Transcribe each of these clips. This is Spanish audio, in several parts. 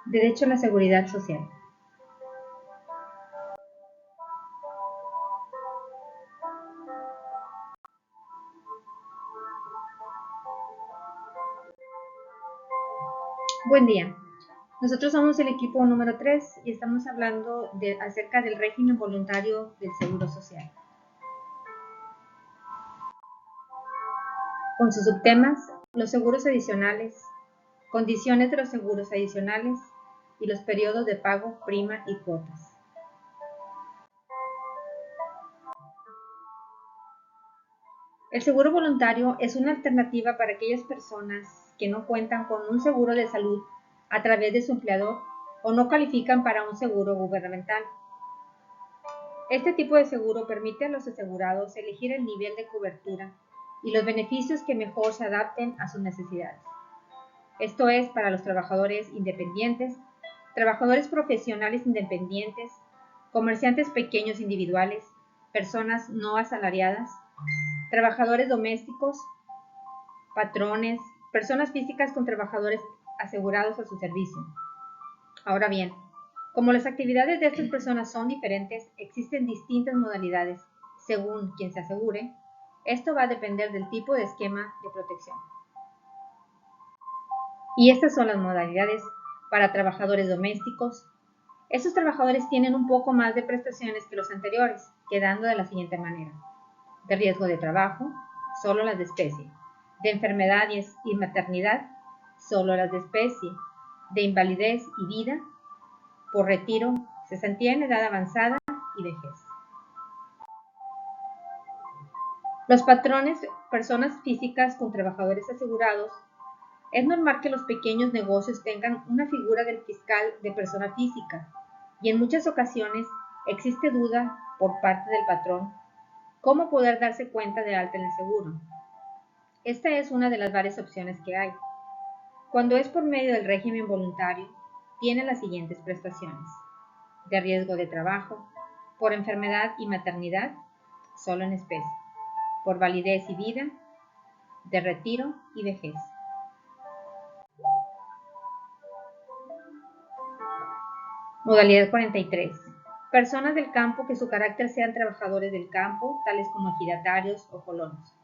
Derecho a la seguridad social. Buen día. Nosotros somos el equipo número 3 y estamos hablando acerca del régimen voluntario del Seguro Social. Con sus subtemas, los seguros adicionales, condiciones de los seguros adicionales y los periodos de pago, prima y cuotas. El seguro voluntario es una alternativa para aquellas personas que no cuentan con un seguro de salud a través de su empleador o no califican para un seguro gubernamental. Este tipo de seguro permite a los asegurados elegir el nivel de cobertura y los beneficios que mejor se adapten a sus necesidades. Esto es para los trabajadores independientes, trabajadores profesionales independientes, comerciantes pequeños individuales, personas no asalariadas, trabajadores domésticos, patrones, personas físicas con trabajadores asegurados a su servicio. Ahora bien, como las actividades de estas personas son diferentes, existen distintas modalidades según quien se asegure. Esto va a depender del tipo de esquema de protección. Y estas son las modalidades para trabajadores domésticos. Estos trabajadores tienen un poco más de prestaciones que los anteriores, quedando de la siguiente manera: de riesgo de trabajo, solo las de especie; de enfermedad y maternidad, solo las de especie; de invalidez y vida; por retiro, cesantía en edad avanzada y vejez. Los patrones, personas físicas con trabajadores asegurados. Es normal que los pequeños negocios tengan una figura del fiscal de persona física y en muchas ocasiones existe duda por parte del patrón cómo poder darse cuenta de alta en el seguro. Esta es una de las varias opciones que hay. Cuando es por medio del régimen voluntario, tiene las siguientes prestaciones: de riesgo de trabajo, por enfermedad y maternidad, solo en especie; por validez y vida, de retiro y vejez. Modalidad 43. Personas del campo que su carácter sean trabajadores del campo, tales como ejidatarios o colonos.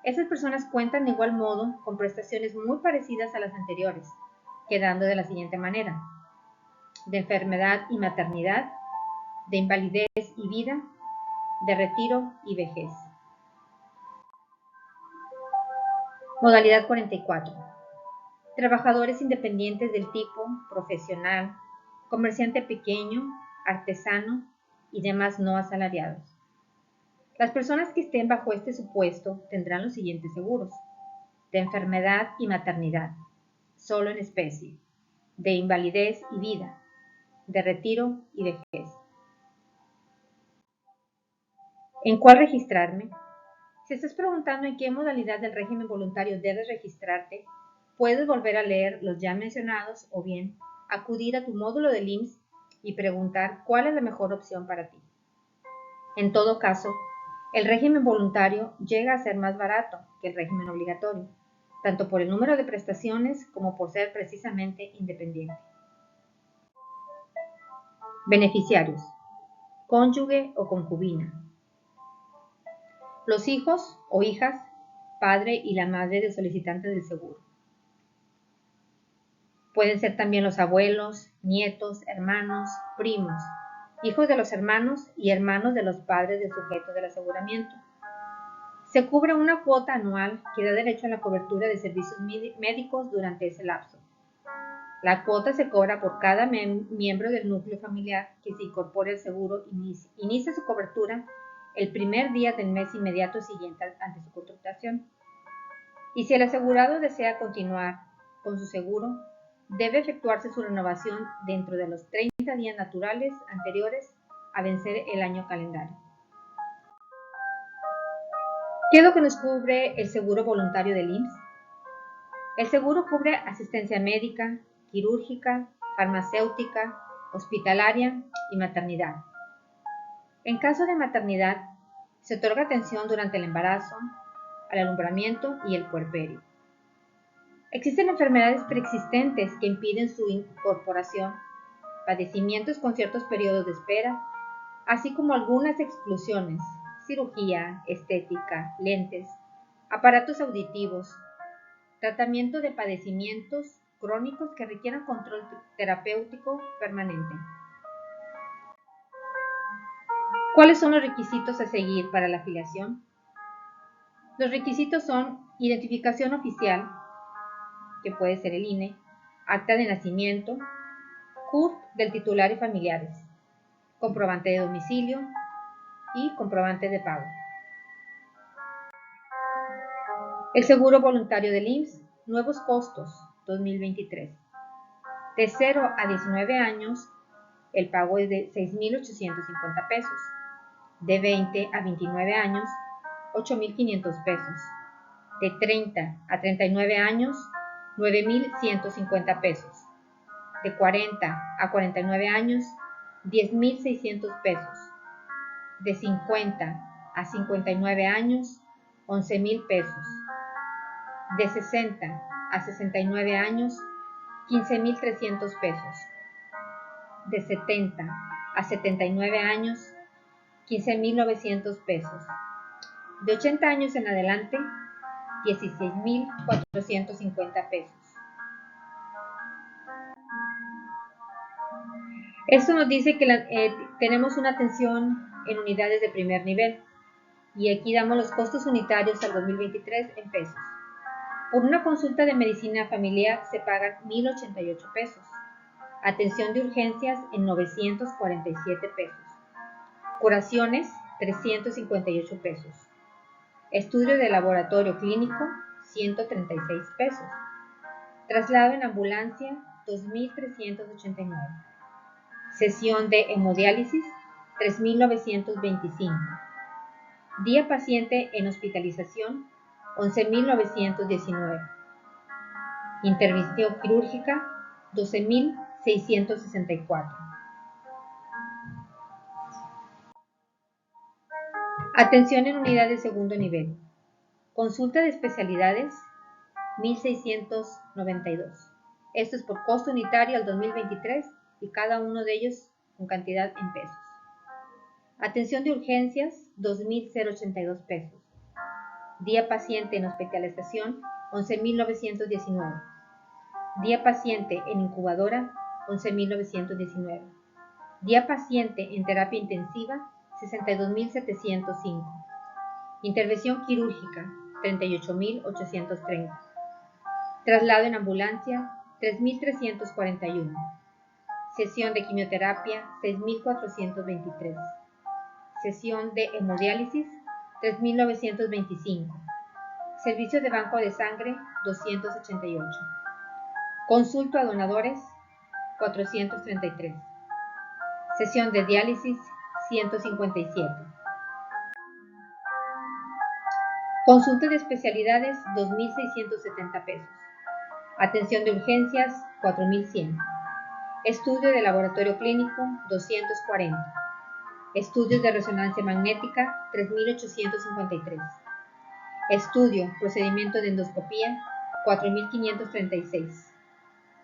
Estas personas cuentan de igual modo con prestaciones muy parecidas a las anteriores, quedando de la siguiente manera: de enfermedad y maternidad, de invalidez y vida, de retiro y vejez. Modalidad 44. Trabajadores independientes del tipo profesional, comerciante pequeño, artesano y demás no asalariados. Las personas que estén bajo este supuesto tendrán los siguientes seguros: de enfermedad y maternidad, solo en especie; de invalidez y vida, de retiro y vejez. ¿En cuál registrarme? Si estás preguntando en qué modalidad del régimen voluntario debes registrarte, puedes volver a leer los ya mencionados o bien acudir a tu módulo del IMSS y preguntar cuál es la mejor opción para ti. En todo caso, el régimen voluntario llega a ser más barato que el régimen obligatorio, tanto por el número de prestaciones como por ser precisamente independiente. Beneficiarios: cónyuge o concubina; los hijos o hijas, padre y la madre del solicitante del seguro. Pueden ser también los abuelos, nietos, hermanos, primos, hijos de los hermanos y hermanos de los padres del sujeto del aseguramiento. Se cubre una cuota anual que da derecho a la cobertura de servicios médicos durante ese lapso. La cuota se cobra por cada miembro del núcleo familiar que se incorpore al seguro y inicia su cobertura el primer día del mes inmediato siguiente ante su contratación. Y si el asegurado desea continuar con su seguro, debe efectuarse su renovación dentro de los 30 días naturales anteriores a vencer el año calendario. ¿Qué es lo que nos cubre el seguro voluntario del IMSS? El seguro cubre asistencia médica, quirúrgica, farmacéutica, hospitalaria y maternidad. En caso de maternidad, se otorga atención durante el embarazo, al alumbramiento y el puerperio. Existen enfermedades preexistentes que impiden su incorporación, padecimientos con ciertos periodos de espera, así como algunas exclusiones, cirugía, estética, lentes, aparatos auditivos, tratamiento de padecimientos crónicos que requieran control terapéutico permanente. ¿Cuáles son los requisitos a seguir para la afiliación? Los requisitos son identificación oficial, que puede ser el INE, acta de nacimiento, CURP del titular y familiares, comprobante de domicilio y comprobante de pago. El seguro voluntario del IMSS, nuevos costos, 2023. De 0 a 19 años, el pago es de 6.850 pesos. De 20 a 29 años, 8.500 pesos. De 30 a 39 años, 9.150 pesos. De 40 a 49 años, 10.600 pesos. De 50 a 59 años, 11.000 pesos. De 60 a 69 años, 15.300 pesos. De 70 a 79 años, 15.900 pesos. De 80 años en adelante, 16.450 pesos. Esto nos dice que tenemos una atención en unidades de primer nivel y aquí damos los costos unitarios al 2023 en pesos. Por una consulta de medicina familiar se pagan 1.088 pesos. Atención de urgencias en 947 pesos. Curaciones, 358 pesos. Estudio de laboratorio clínico, 136 pesos. Traslado en ambulancia, 2.389. Sesión de hemodiálisis, 3.925. Día paciente en hospitalización, 11.919. Intervención quirúrgica, 12.664. Atención en unidad de segundo nivel. Consulta de especialidades, 1.692. Esto es por costo unitario al 2023 y cada uno de ellos con cantidad en pesos. Atención de urgencias, 2.082 pesos. Día paciente en hospitalización, 11.919. Día paciente en incubadora, 11.919. Día paciente en terapia intensiva, 62.705. Intervención quirúrgica, 38.830. Traslado en ambulancia, 3.341. Sesión de quimioterapia, 6.423. Sesión de hemodiálisis, 3.925. Servicio de banco de sangre, 288. Consulta a donadores, 433. Sesión de diálisis, 157. Consulta de especialidades, 2.670 pesos. Atención de urgencias, 4.100. Estudio de laboratorio clínico, 240. Estudios de resonancia magnética, 3.853. Estudio, procedimiento de endoscopía, 4.536.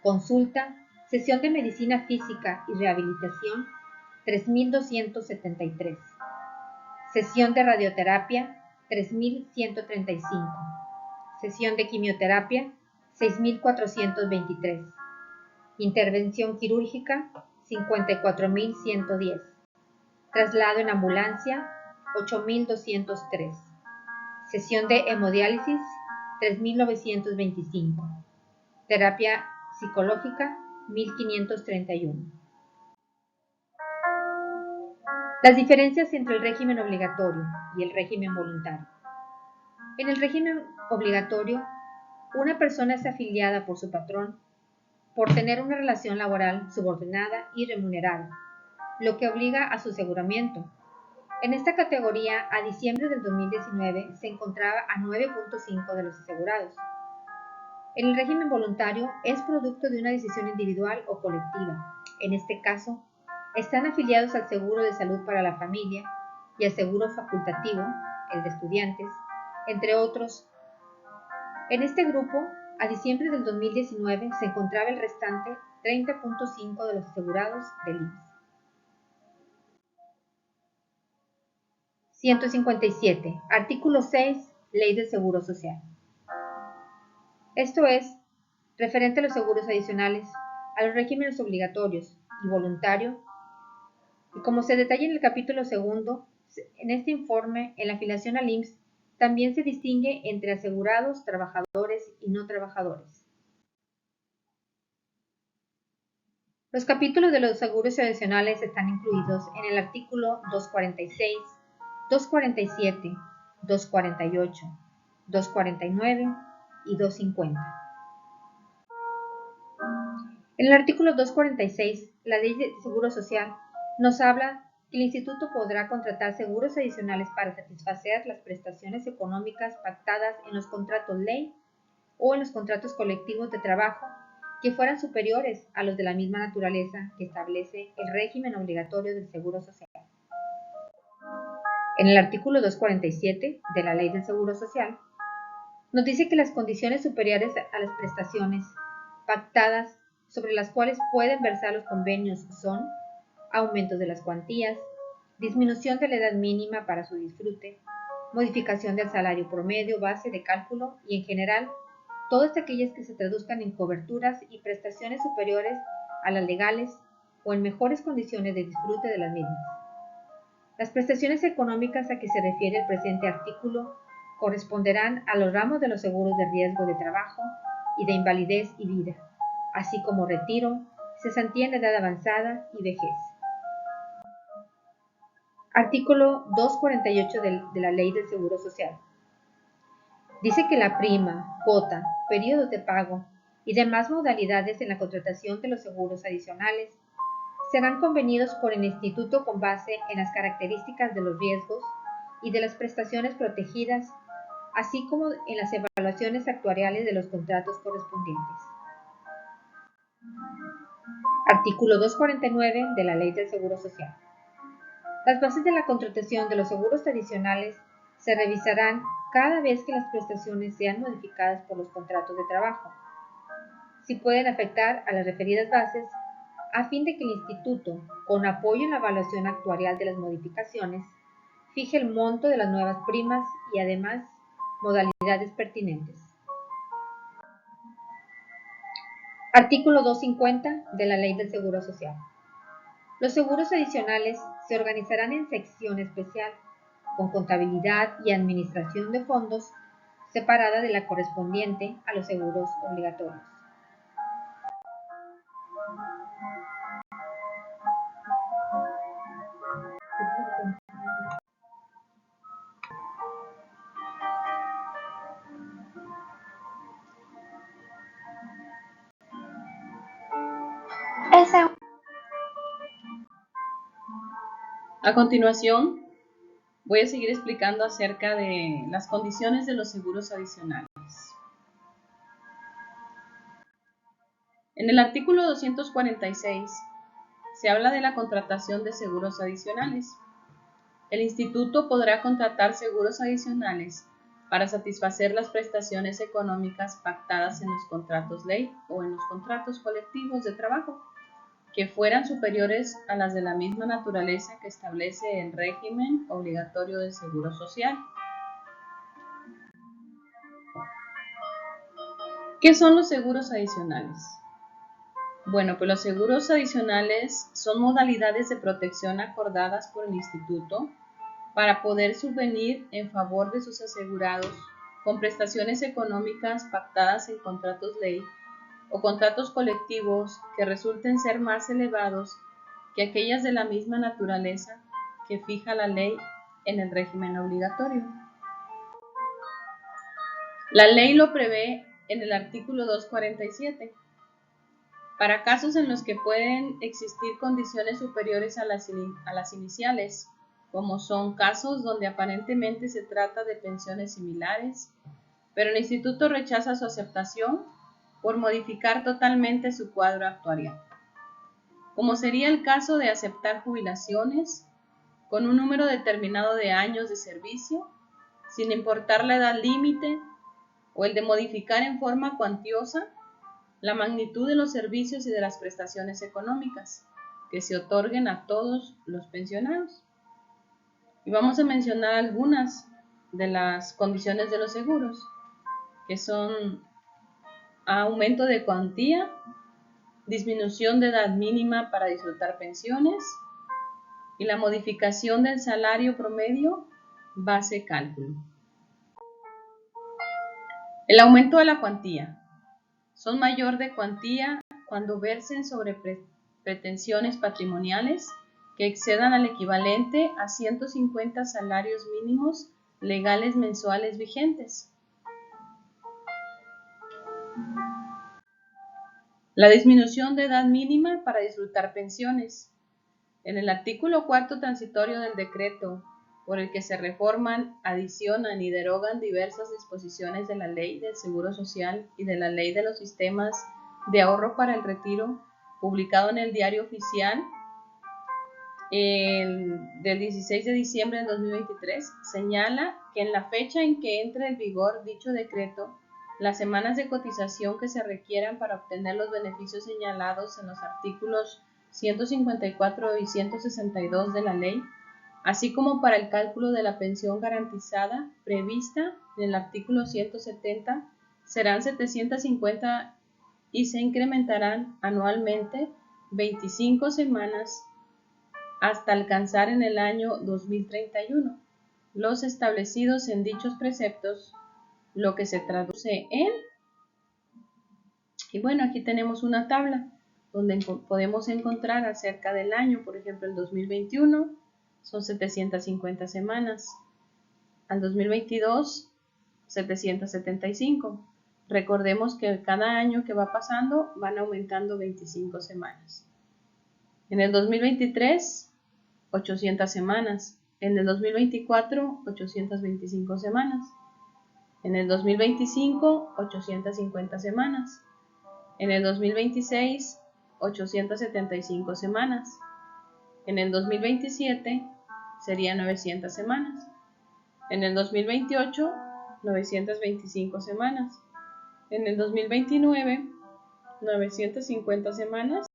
Consulta, sesión de medicina física y rehabilitación, 3.273. Sesión de radioterapia, 3.135. Sesión de quimioterapia, 6.423. Intervención quirúrgica, 54.110. Traslado en ambulancia, 8.203. Sesión de hemodiálisis, 3.925. Terapia psicológica, 1.531. Las diferencias entre el régimen obligatorio y el régimen voluntario. En el régimen obligatorio, una persona es afiliada por su patrón por tener una relación laboral subordinada y remunerada, lo que obliga a su aseguramiento. En esta categoría, a diciembre del 2019, se encontraba a 9.5 de los asegurados. En el régimen voluntario, es producto de una decisión individual o colectiva. En este caso, están afiliados al Seguro de Salud para la Familia y al Seguro Facultativo, el de estudiantes, entre otros. En este grupo, a diciembre del 2019, se encontraba el restante 30.5% de los asegurados del IMSS. 157. Artículo 6. Ley del Seguro Social. Esto es, referente a los seguros adicionales, a los regímenes obligatorios y voluntario, y como se detalla en el capítulo segundo, en este informe, en la afiliación al IMSS, también se distingue entre asegurados, trabajadores y no trabajadores. Los capítulos de los seguros adicionales están incluidos en el artículo 246, 247, 248, 249 y 250. En el artículo 246, la Ley de Seguro Social nos habla que el Instituto podrá contratar seguros adicionales para satisfacer las prestaciones económicas pactadas en los contratos ley o en los contratos colectivos de trabajo que fueran superiores a los de la misma naturaleza que establece el régimen obligatorio del Seguro Social. En el artículo 247 de la Ley del Seguro Social, nos dice que las condiciones superiores a las prestaciones pactadas sobre las cuales pueden versar los convenios son aumentos de las cuantías, disminución de la edad mínima para su disfrute, modificación del salario promedio, base de cálculo y en general todas aquellas que se traduzcan en coberturas y prestaciones superiores a las legales o en mejores condiciones de disfrute de las mismas. Las prestaciones económicas a que se refiere el presente artículo corresponderán a los ramos de los seguros de riesgo de trabajo y de invalidez y vida, así como retiro, cesantía en edad avanzada y vejez. Artículo 248 de la Ley del Seguro Social. Dice que la prima, cuota, periodos de pago y demás modalidades en la contratación de los seguros adicionales serán convenidos por el Instituto con base en las características de los riesgos y de las prestaciones protegidas, así como en las evaluaciones actuariales de los contratos correspondientes. Artículo 249 de la Ley del Seguro Social. Las bases de la contratación de los seguros adicionales se revisarán cada vez que las prestaciones sean modificadas por los contratos de trabajo, si pueden afectar a las referidas bases, a fin de que el Instituto, con apoyo en la evaluación actuarial de las modificaciones, fije el monto de las nuevas primas y además modalidades pertinentes. Artículo 250 de la Ley del Seguro Social. Los seguros adicionales se organizarán en sección especial, con contabilidad y administración de fondos separada de la correspondiente a los seguros obligatorios. A continuación, voy a seguir explicando acerca de las condiciones de los seguros adicionales. En el artículo 246 se habla de la contratación de seguros adicionales. El Instituto podrá contratar seguros adicionales para satisfacer las prestaciones económicas pactadas en los contratos ley o en los contratos colectivos de trabajo, que fueran superiores a las de la misma naturaleza que establece el régimen obligatorio del Seguro Social. ¿Qué son los seguros adicionales? Bueno, pues los seguros adicionales son modalidades de protección acordadas por el Instituto para poder subvenir en favor de sus asegurados con prestaciones económicas pactadas en contratos ley o contratos colectivos que resulten ser más elevados que aquellas de la misma naturaleza que fija la ley en el régimen obligatorio. La ley lo prevé en el artículo 247. Para casos en los que pueden existir condiciones superiores a las iniciales, como son casos donde aparentemente se trata de pensiones similares, pero el Instituto rechaza su aceptación por modificar totalmente su cuadro actuarial, como sería el caso de aceptar jubilaciones con un número determinado de años de servicio sin importar la edad límite, o el de modificar en forma cuantiosa la magnitud de los servicios y de las prestaciones económicas que se otorguen a todos los pensionados. Y vamos a mencionar algunas de las condiciones de los seguros, que son aumento de cuantía, disminución de edad mínima para disfrutar pensiones y la modificación del salario promedio base cálculo. El aumento de la cuantía. Son mayor de cuantía cuando versen sobre pretensiones patrimoniales que excedan al equivalente a 150 salarios mínimos legales mensuales vigentes. La disminución de edad mínima para disfrutar pensiones. En el artículo 4 transitorio del decreto por el que se reforman, adicionan y derogan diversas disposiciones de la Ley del Seguro Social y de la Ley de los Sistemas de Ahorro para el Retiro, publicado en el Diario Oficial del 16 de diciembre de 2023, señala que en la fecha en que entre en vigor dicho decreto, las semanas de cotización que se requieran para obtener los beneficios señalados en los artículos 154 y 162 de la ley, así como para el cálculo de la pensión garantizada prevista en el artículo 170, serán 750 y se incrementarán anualmente 25 semanas hasta alcanzar en el año 2031 los establecidos en dichos preceptos, lo que se traduce en... Y bueno, aquí tenemos una tabla donde podemos encontrar acerca del año, por ejemplo, el 2021 son 750 semanas, al 2022 775. Recordemos que cada año que va pasando van aumentando 25 semanas. En el 2023, 800 semanas. En el 2024, 825 semanas. En el 2025, 850 semanas. En el 2026, 875 semanas. En el 2027 serían 900 semanas. En el 2028, 925 semanas. En el 2029, 950 semanas.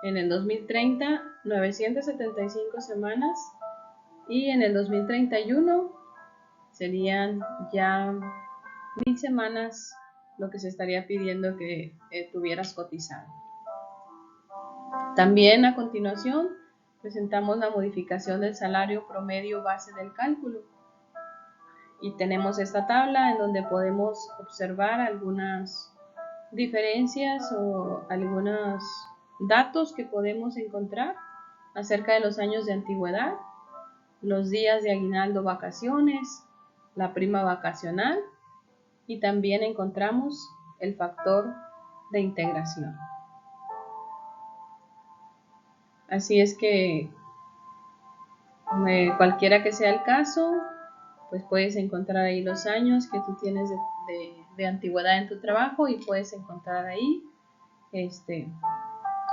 En el 2030, 975 semanas. Y en el 2031 serían ya 1000 semanas lo que se estaría pidiendo que tuvieras cotizado. También a continuación presentamos la modificación del salario promedio base del cálculo. Y tenemos esta tabla en donde podemos observar algunas diferencias o algunos datos que podemos encontrar acerca de los años de antigüedad, los días de aguinaldo, vacaciones, la prima vacacional y también encontramos el factor de integración. Así es que cualquiera que sea el caso, pues puedes encontrar ahí los años que tú tienes de antigüedad en tu trabajo y puedes encontrar ahí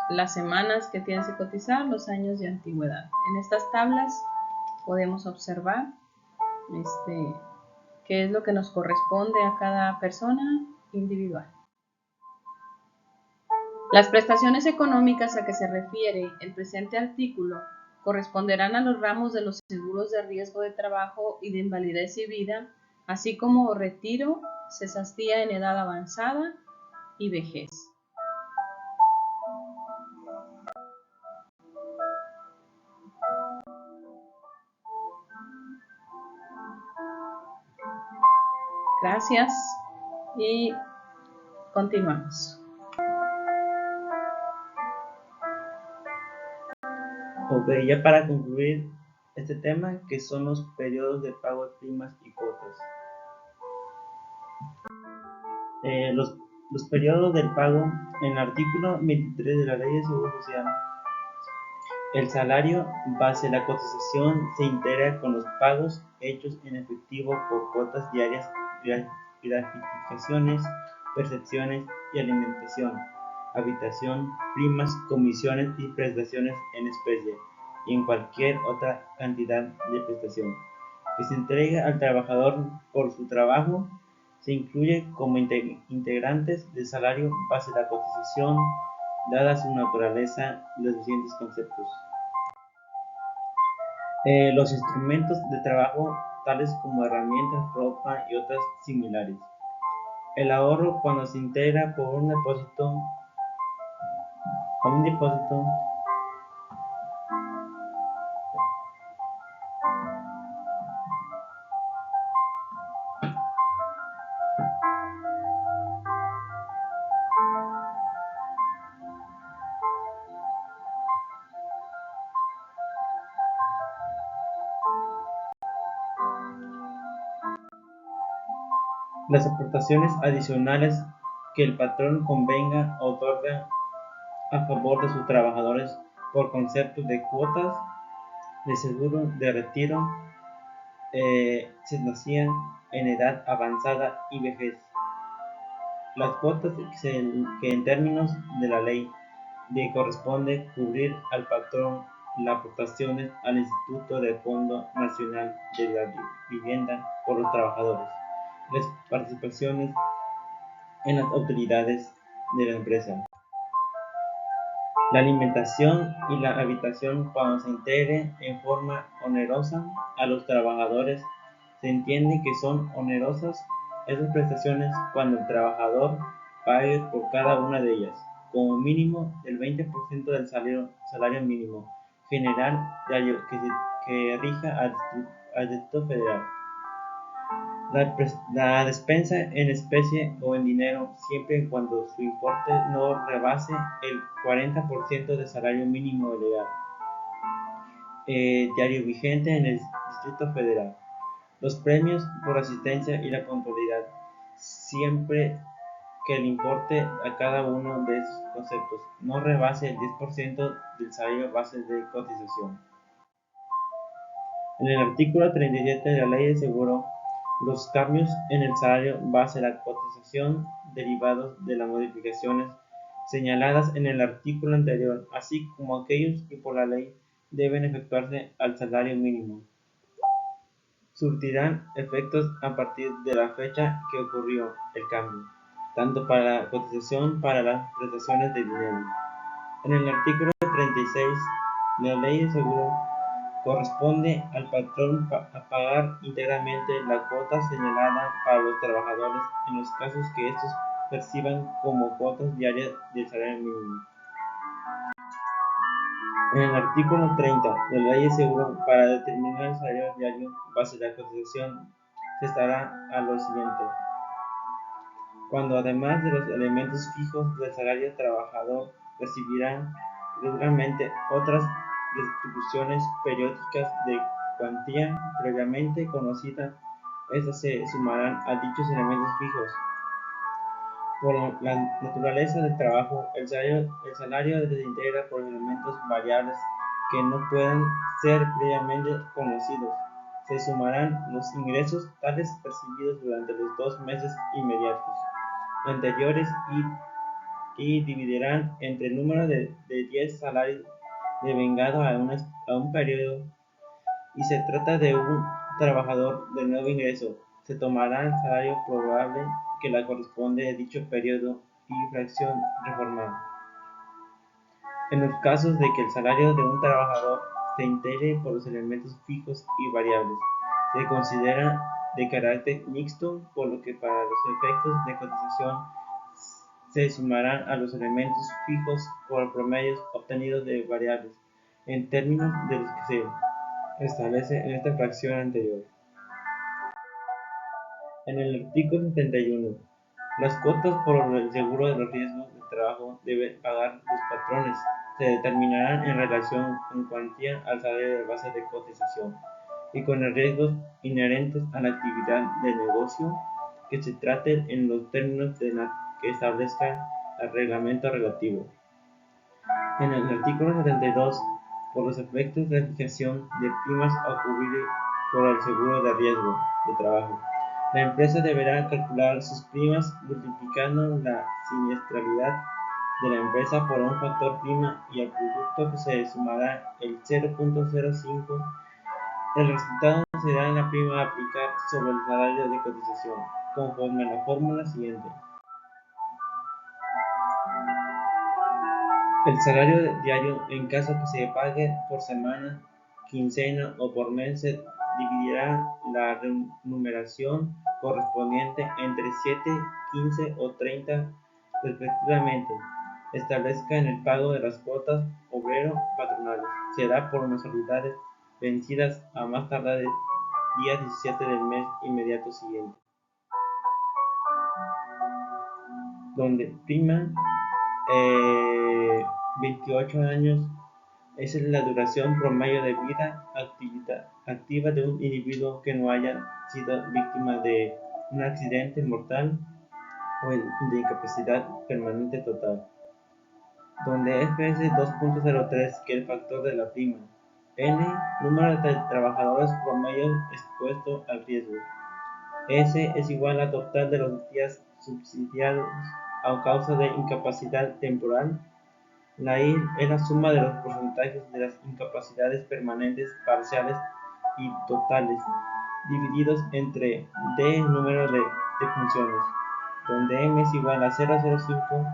las semanas que tienes que cotizar, los años de antigüedad. En estas tablas podemos observar qué es lo que nos corresponde a cada persona individual. Las prestaciones económicas a que se refiere el presente artículo corresponderán a los ramos de los seguros de riesgo de trabajo y de invalidez y vida, así como retiro, cesantía en edad avanzada y vejez. Gracias y continuamos. Ok, ya para concluir este tema, que son los periodos de pago de primas y cuotas. Los periodos del pago, en el artículo 23 de la Ley de Seguro Social, el salario base de la cotización se integra con los pagos hechos en efectivo por cuotas diarias, gratificaciones, percepciones y alimentación, habitación, primas, comisiones y prestaciones en especie y en cualquier otra cantidad de prestación que se entrega al trabajador por su trabajo se incluye como integrantes del salario base de la cotización, dada su naturaleza y los siguientes conceptos. Los instrumentos de trabajo, tales como herramientas, ropa y otras similares. El ahorro, cuando se integra por un depósito las aportaciones adicionales que el patrón convenga o otorga a favor de sus trabajadores por concepto de cuotas de seguro de retiro, se nacían en edad avanzada y vejez. Las cuotas que en términos de la ley le corresponde cubrir al patrón las aportaciones al Instituto de Fondo Nacional de la Vivienda por los trabajadores, las participaciones en las utilidades de la empresa, la alimentación y la habitación cuando se integre en forma onerosa a los trabajadores. Se entiende que son onerosas esas prestaciones cuando el trabajador pague por cada una de ellas, como mínimo el 20% del salario mínimo general que rija al Distrito Federal. La despensa en especie o en dinero, siempre y cuando su importe no rebase el 40% del salario mínimo legal diario vigente en el Distrito Federal. Los premios por asistencia y la puntualidad, siempre que el importe a cada uno de esos conceptos no rebase el 10% del salario base de cotización. En el artículo 37 de la Ley de Seguro, los cambios en el salario base de la cotización derivados de las modificaciones señaladas en el artículo anterior, así como aquellos que por la ley deben efectuarse al salario mínimo, surtirán efectos a partir de la fecha que ocurrió el cambio, tanto para la cotización como para las prestaciones de dinero. En el artículo 36 de la Ley de Seguro, corresponde al patrón a pagar íntegramente la cuota señalada para los trabajadores en los casos que estos perciban como cuotas diarias del salario mínimo. En el artículo 30 de la Ley de Seguro, para determinar el salario diario base de la cotización, se estará a lo siguiente. Cuando además de los elementos fijos del salario trabajador recibirán regularmente otras retribuciones periódicas de cuantía previamente conocida, estas se sumarán a dichos elementos fijos. Por la naturaleza del trabajo, el salario se integra por elementos variables que no puedan ser previamente conocidos. Se sumarán los ingresos tales percibidos durante los 2 meses inmediatos anteriores y dividirán entre el número de 10 salarios devengado a un periodo, y se trata de un trabajador de nuevo ingreso. Se tomará el salario probable que le corresponde a dicho periodo y fracción reformada. En los casos de que el salario de un trabajador se integre por los elementos fijos y variables, se considera de carácter mixto, por lo que para los efectos de cotización se sumarán a los elementos fijos por promedios obtenidos de variables, en términos de los que se establece en esta fracción anterior. En el artículo 71, las cuotas por el seguro de los riesgos de trabajo deben pagar los patrones se determinarán en relación con cuantía al salario de base de cotización y con los riesgos inherentes a la actividad de negocio que se trate en los términos que establezca el reglamento relativo. En el artículo 72, por los efectos de fijación de primas a cubrir por el seguro de riesgo de trabajo, la empresa deberá calcular sus primas multiplicando la siniestralidad de la empresa por un factor prima y al producto que se sumará el 0.05. El resultado será la prima a aplicar sobre el salario de cotización, conforme a la fórmula siguiente. El salario diario, en caso que se pague por semana, quincena o por mes, se dividirá la remuneración correspondiente entre 7, 15 o 30 respectivamente. Establezca en el pago de las cuotas obrero-patronales. Será por mensualidades vencidas a más tardar el día 17 del mes inmediato siguiente, donde prima 28 años es la duración promedio de vida activa de un individuo que no haya sido víctima de un accidente mortal o de incapacidad permanente total, donde F es 2.03, que es el factor de la prima, N, número de trabajadores promedio expuesto al riesgo, S es igual a total de los días subsidiados a causa de incapacidad temporal. La I es la suma de los porcentajes de las incapacidades permanentes, parciales y totales, divididos entre D, número de funciones, donde M es igual a 0,05,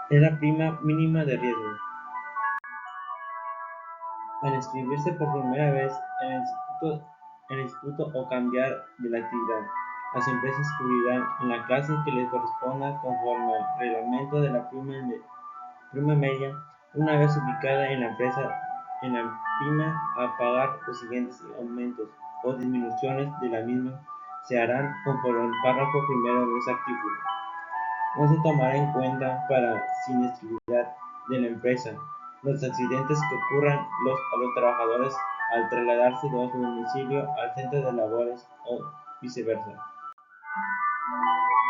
es la prima mínima de riesgo. Al inscribirse por primera vez en el instituto o cambiar de la actividad, las empresas cubrirán en la clase que les corresponda conforme al reglamento de la prima media. Una vez ubicada en la empresa, en la prima a pagar, los siguientes aumentos o disminuciones de la misma se harán conforme al párrafo primero de ese artículo. No se tomará en cuenta para siniestralidad de la empresa los accidentes que ocurran a los trabajadores al trasladarse de su domicilio al centro de labores o viceversa.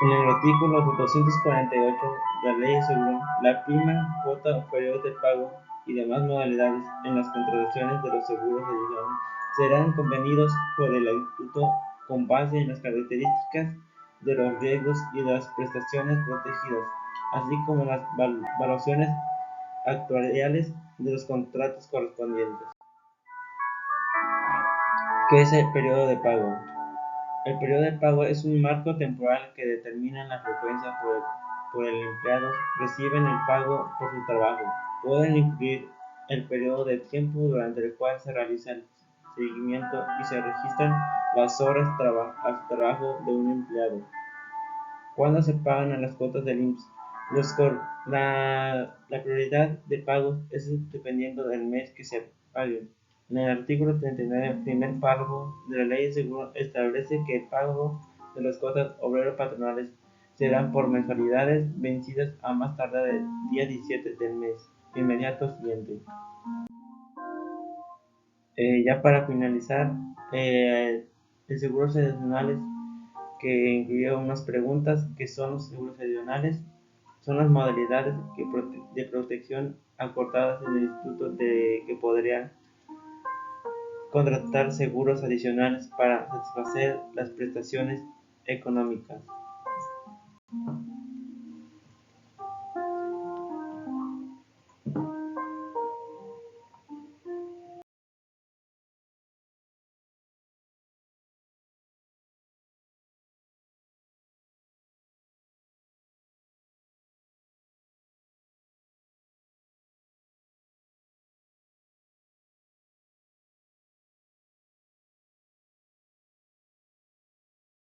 En el artículo 248 de la Ley de Seguro, la prima, cuota o periodo de pago y demás modalidades en las contrataciones de los seguros adicionales serán convenidos por el instituto con base en las características de los riesgos y de las prestaciones protegidas, así como las valuaciones actuariales de los contratos correspondientes. ¿Qué es el periodo de pago? El periodo de pago es un marco temporal que determina la frecuencia por el empleado reciben el pago por su trabajo. Pueden incluir el periodo de tiempo durante el cual se realiza el seguimiento y se registran las horas al trabajo de un empleado. ¿Cuándo se pagan las cuotas del IMSS? La prioridad de pagos es dependiendo del mes que se paguen. En el artículo 39, primer párrafo de la Ley de Seguro, establece que el pago de las cuotas obrero-patronales serán por mensualidades vencidas a más tardar el día 17 del mes inmediato siguiente. Ya para finalizar, el seguros adicionales, que incluye unas preguntas: que son los seguros adicionales, son las modalidades de protección acordadas en el instituto que podrían contratar seguros adicionales para satisfacer las prestaciones económicas.